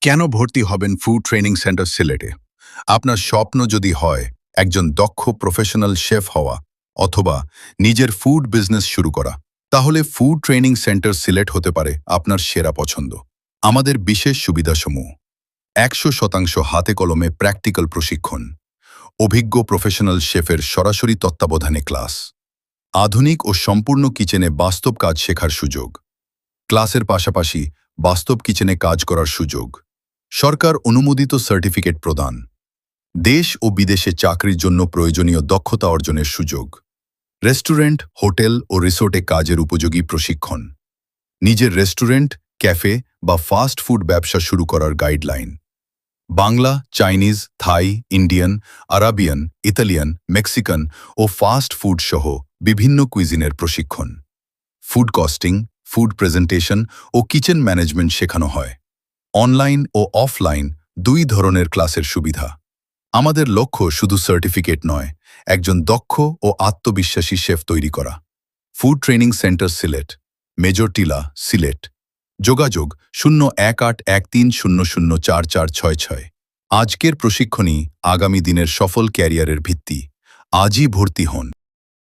কেন ভর্তি হবেন ফুড ট্রেনিং সেন্টার সিলেটে? আপনার স্বপ্ন যদি হয় একজন দক্ষ প্রফেশনাল শেফ হওয়া অথবা নিজের ফুড বিজনেস শুরু করা, তাহলে ফুড ট্রেনিং সেন্টার সিলেট হতে পারে আপনার সেরা পছন্দ। আমাদের বিশেষ সুবিধাসমূহ: 100% হাতে কলমে প্র্যাকটিক্যাল প্রশিক্ষণ, অভিজ্ঞ প্রফেশনাল শেফের সরাসরি তত্ত্বাবধানে ক্লাস, আধুনিক ও সম্পূর্ণ কিচেনে বাস্তব কাজ শেখার সুযোগ, ক্লাসের পাশাপাশি বাস্তব কিচেনে কাজ করার সুযোগ, সরকার অনুমোদিত সার্টিফিকেট প্রদান, দেশ ও বিদেশে চাকরির জন্য প্রয়োজনীয় দক্ষতা অর্জনের সুযোগ, রেস্টুরেন্ট, হোটেল ও রিসোর্টে কাজের উপযোগী প্রশিক্ষণ, নিজের রেস্টুরেন্ট, ক্যাফে বা ফাস্ট ফুড ব্যবসা শুরু করার গাইডলাইন, বাংলা, চাইনিজ, থাই, ইন্ডিয়ান, আরাবিয়ান, ইতালিয়ান, মেক্সিকান ও ফাস্ট ফুড সহ বিভিন্ন কুইজিনের প্রশিক্ষণ, ফুড কস্টিং, ফুড প্রেজেন্টেশন ও কিচেন ম্যানেজমেন্ট শেখানো হয়। অনলাইন ও অফলাইন দুই ধরনের ক্লাসের সুবিধা। আমাদের লক্ষ্য শুধু সার্টিফিকেট নয়, একজন দক্ষ ও আত্মবিশ্বাসী শেফ তৈরি করা। Food training centre Sylhet, major টিলা, সিলেট। যোগাযোগ 01813004466। আজকের প্রশিক্ষণই আগামী দিনের সফল ক্যারিয়ারের ভিত্তি। আজই ভর্তি হন।